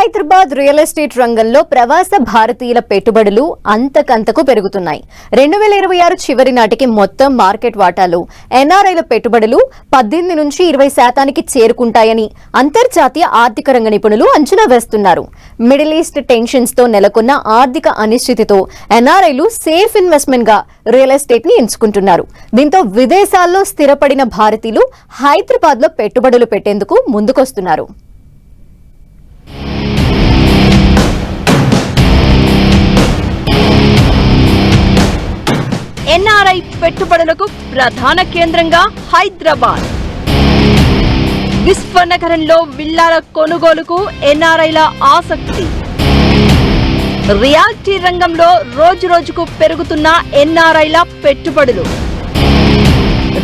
Hyderabad real estate రంగంలో ప్రవాస భారతీయుల పెట్టుబడులు అంతకంతకు పెరుగుతున్నాయి. 2026 చివరి నాటికి మొత్తం మార్కెట్ వాటాలు ఎన్ఆర్ఐల పెట్టుబడులు 18 నుంచి 20% చేరుకుంటాయని అంతర్జాతీయ ఆర్థిక రంగ నిపుణులు అంచనా వేస్తున్నారు. మిడిల్ ఈస్ట్ టెన్షన్స్ తో నెలకొన్న ఆర్థిక అనిశ్చితితో ఎన్ఆర్ఐలు సేఫ్ ఇన్వెస్ట్మెంట్ గా రియల్ ఎస్టేట్ ని ఎంచుకుంటున్నారు. దీంతో విదేశాల్లో స్థిరపడిన భారతీయులు హైదరాబాద్ లో పెట్టుబడులు పెట్టేందుకు ముందుకొస్తున్నారు. ఎన్ఆర్ఐ పెట్టుబడులకు ప్రధాన కేంద్రంగా హైదరాబాద్. విశ్వనగరంలో విల్లాల కొనుగోలుకు ఎన్ఆర్ఐల ఆసక్తి. రియాలిటీ రంగంలో రోజురోజుకు పెరుగుతున్న ఎన్ఆర్ఐల పెట్టుబడులు.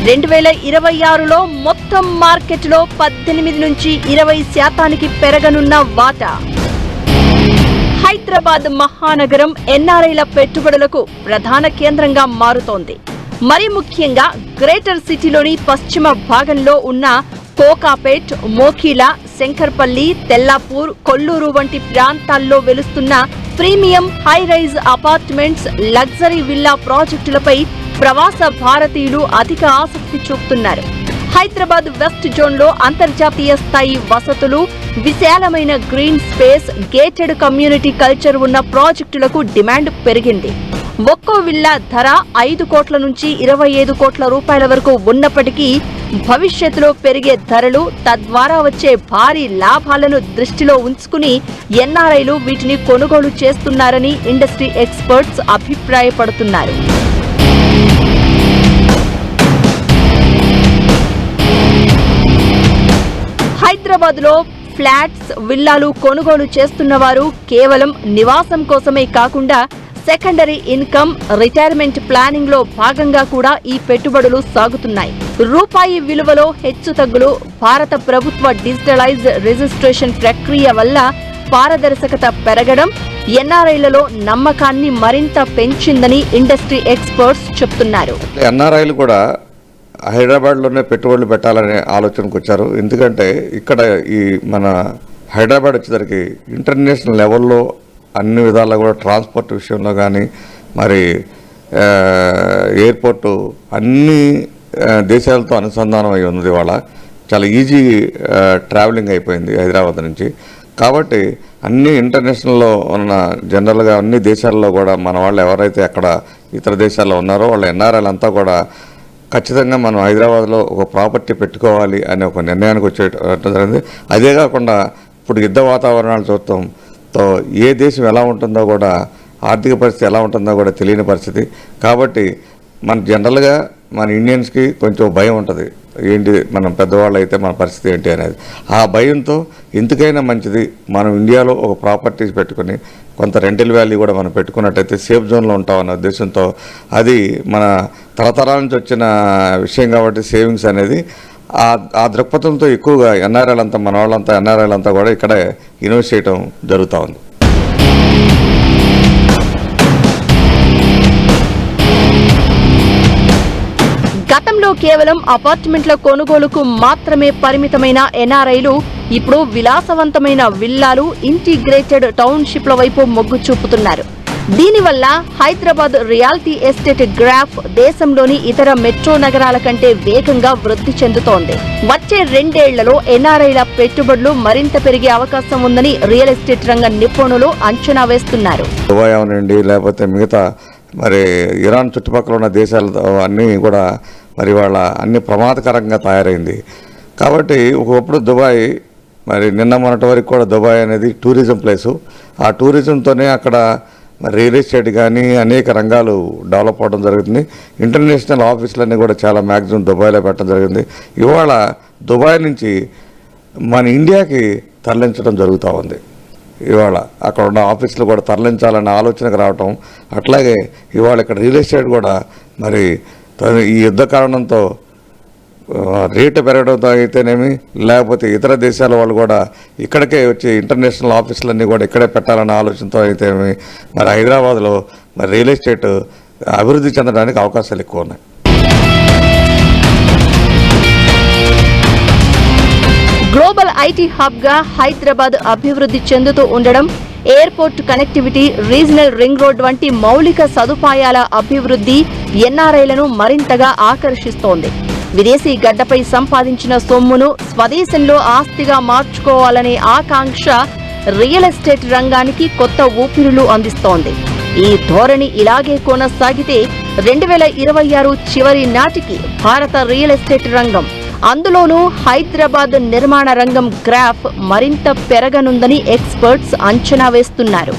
2026లో మొత్తం మార్కెట్లో 18 నుంచి 20% పెరగనున్న వాటా. హైదరాబాద్ మహానగరం ఎన్ఆర్ఐల పెట్టుబడులకు ప్రధాన కేంద్రంగా మారుతోంది. మరి ముఖ్యంగా గ్రేటర్ సిటీలోని పశ్చిమ భాగంలో ఉన్న కోకాపేట్, మోఖీలా, శంకర్పల్లి, తెల్లాపూర్, కొల్లూరు వంటి ప్రాంతాల్లో వెలుస్తున్న premium high rise apartments, luxury villa ప్రాజెక్టులపై ప్రవాస భారతీయులు అధిక ఆసక్తి చూపుతున్నారు. హైదరాబాద్ వెస్ట్ జోన్ లో అంతర్జాతీయ స్థాయి వసతులు, విశాలమైన green space, gated community culture ఉన్న ప్రాజెక్టులకు డిమాండ్ పెరిగింది. ఒక్కో విల్లా ధర 5 కోట్ల నుంచి 25 కోట్ల రూపాయల వరకు ఉన్నప్పటికీ భవిష్యత్తులో పెరిగే ధరలు, తద్వారా వచ్చే భారీ లాభాలను దృష్టిలో ఉంచుకుని ఎన్ఆర్ఐలు వీటిని కొనుగోలు చేస్తున్నారని ఇండస్ట్రీ ఎక్స్పర్ట్స్ అభిప్రాయపడుతున్నారు. హైదరాబాద్ లో ఫ్లాట్స్, విల్లాలు కొనుగోలు చేస్తున్న వారు కేవలం నివాసం కోసమే కాకుండా సెకండరీ ఇన్కమ్, రిటైర్మెంట్ ప్లానింగ్ లో భాగంగా కూడా ఈ పెట్టుబడులు సాగుతున్నాయి. రూపాయి విలువలో హెచ్చుతగ్గులు, భారత ప్రభుత్వ డిజిటలైజ్ రిజిస్ట్రేషన్ ప్రక్రియ వల్ల పారదర్శకత పెరగడం ఎన్ఆర్ఐలలో నమ్మకాన్ని మరింత పెంచిందని ఇండస్ట్రీ ఎక్స్పర్ట్స్ చెప్తున్నారు. ఎన్ఆర్ఐలు కూడా హైదరాబాద్లోనే పెట్టుబడులు పెట్టాలనే ఆలోచనకు వచ్చారు. ఎందుకంటే ఇక్కడ ఈ మన హైదరాబాద్ వచ్చేసరికి ఇంటర్నేషనల్ లెవెల్లో అన్ని విధాలుగా కూడా ట్రాన్స్పోర్ట్ విషయంలో కానీ, మరి ఎయిర్పోర్టు అన్ని దేశాలతో అనుసంధానం అయి ఉంది. ఇవాళ చాలా ఈజీ ట్రావెలింగ్ అయిపోయింది హైదరాబాద్ నుంచి. కాబట్టి అన్ని ఇంటర్నేషనల్లో ఉన్న జనరల్గా అన్ని దేశాల్లో కూడా మన వాళ్ళు ఎవరైతే అక్కడ ఇతర దేశాల్లో ఉన్నారో వాళ్ళ ఎన్ఆర్ఐలు అంతా కూడా ఖచ్చితంగా మనం హైదరాబాద్లో ఒక ప్రాపర్టీ పెట్టుకోవాలి అనే ఒక నిర్ణయానికి వచ్చేటం జరిగింది. అదే కాకుండా ఇప్పుడు యుద్ధ వాతావరణాలు చూడటంతో ఏ దేశం ఎలా ఉంటుందో కూడా, ఆర్థిక పరిస్థితి ఎలా ఉంటుందో కూడా తెలియని పరిస్థితి. కాబట్టి మన జనరల్గా మన ఇండియన్స్కి కొంచెం భయం ఉంటుంది, ఏంటి మనం పెద్దవాళ్ళు అయితే మన పరిస్థితి ఏంటి అనేది. ఆ భయంతో ఎందుకైనా మంచిది మనం ఇండియాలో ఒక ప్రాపర్టీస్ పెట్టుకుని కొంత రెంటల్ వాల్యూ కూడా మనం పెట్టుకున్నట్టయితే సేఫ్ జోన్లో ఉంటామన్న ఉద్దేశంతో, అది మన తరతరాల నుంచి వచ్చిన విషయం కాబట్టి సేవింగ్స్ అనేది ఆ దృక్పథంతో ఎక్కువగా ఎన్ఆర్ఐలంతా మన వాళ్ళంతా ఎన్ఆర్ఐలంతా కూడా ఇక్కడే ఇన్వెస్ట్ చేయడం జరుగుతూ ఉంది. గతంలో కేవలం అపార్ట్మెంట్ల కొనుగోలుకు మాత్రమే పరిమితమైన ఎన్ఆర్ఐలు ఇప్పుడు విలాసవంతమైన విల్లాలు, ఇంటిగ్రేటెడ్ టౌన్షిప్ల వైపు మొగ్గు చూపుతున్నారు. దీనివల్ల హైదరాబాద్ రియాలిటీ ఎస్టేట్ గ్రాఫ్ దేశంలోని ఇతర మెట్రో నగరాల కంటే వేగంగా వృద్ధి చెందుతోంది. వచ్చే 2 ఏళ్లలో ఎన్ఆర్ఐల పెట్టుబడులు మరింత పెరిగే అవకాశం ఉందని రియల్ ఎస్టేట్ రంగ నిపుణులు అంచనా వేస్తున్నారు. దుబాయ్ అవనండి, లేకపోతే మిగతా మరి ఇరాన్ చుట్టుపక్కల ఉన్న దేశాలతో అన్నీ కూడా మరి వాళ్ళ అన్ని ప్రమాదకరంగా తయారైంది. కాబట్టి ఒకప్పుడు దుబాయ్ మరి నిన్న మొన్నటి వరకు కూడా దుబాయ్ అనేది టూరిజం ప్లేసు. ఆ టూరిజంతోనే అక్కడ మరి రియల్ ఎస్టేట్ కానీ అనేక రంగాలు డెవలప్ అవడం జరుగుతుంది. ఇంటర్నేషనల్ ఆఫీసులన్నీ కూడా చాలా మ్యాక్సిమం దుబాయ్లో పెట్టడం జరిగింది. ఇవాళ దుబాయ్ నుంచి మన ఇండియాకి తరలించడం జరుగుతూ ఉంది. ఇవాళ అక్కడ ఉన్న ఆఫీసులు కూడా తరలించాలన్న ఆలోచనకు రావటం, అట్లాగే ఇవాళ ఇక్కడ రియల్ ఎస్టేట్ కూడా మరి ఈ యుద్ధ కారణంతో రేటు పెరగడంతో అయితేనేమి, లేకపోతే ఇతర దేశాల వాళ్ళు కూడా ఇక్కడికే వచ్చి ఇంటర్నేషనల్ ఆఫీసులన్నీ కూడా ఇక్కడే పెట్టాలన్న ఆలోచనతో అయితేనేమి మరి హైదరాబాద్లో మరి రియల్ ఎస్టేట్ అభివృద్ధి చెందడానికి అవకాశాలు ఎక్కువ ఉన్నాయి. గ్లోబల్ ఐటీ హబ్ గా హైదరాబాద్ అభివృద్ధి చెందుతూ ఉండడం, airport connectivity, regional ring road వంటి మౌలిక సదుపాయాల అభివృద్ధి ఎన్ఆర్ఐలను మరింతగా ఆకర్షిస్తోంది. విదేశీ గడ్డపై సంపాదించిన సొమ్మును స్వదేశంలో ఆస్తిగా మార్చుకోవాలనే ఆకాంక్ష రియల్ ఎస్టేట్ రంగానికి కొత్త ఊపిరులు అందిస్తోంది. ఈ ధోరణి ఇలాగే కొనసాగితే 2026 చివరి నాటికి భారత రియల్ ఎస్టేట్ రంగం, అందులోనూ హైదరాబాద్ నిర్మాణ రంగం గ్రాఫ్ మరింత పెరగనుందని ఎక్స్పర్ట్స్ అంచనా వేస్తున్నారు.